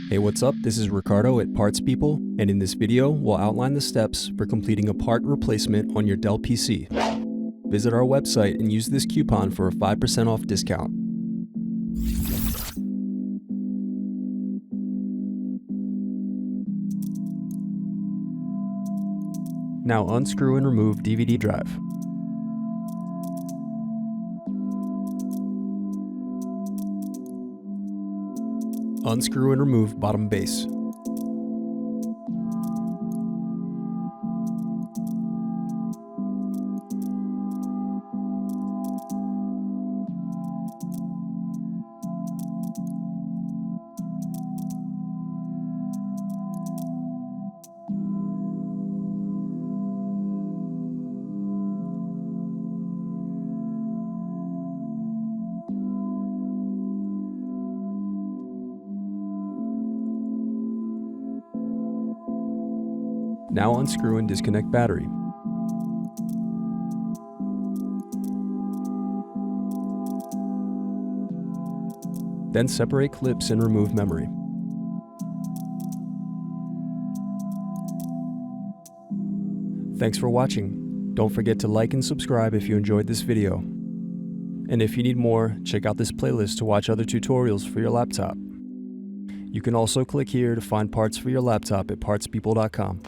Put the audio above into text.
Hey, what's up? This is Ricardo at Parts People, and in this video, we'll outline the steps for completing a part replacement on your Dell PC. Visit our website and use this coupon for a 5% off discount. Now unscrew and remove DVD drive. Unscrew and remove bottom base. Now unscrew and disconnect battery. Then separate clips and remove memory. Thanks for watching. Don't forget to like and subscribe if you enjoyed this video. And if you need more, check out this playlist to watch other tutorials for your laptop. You can also click here to find parts for your laptop at partspeople.com.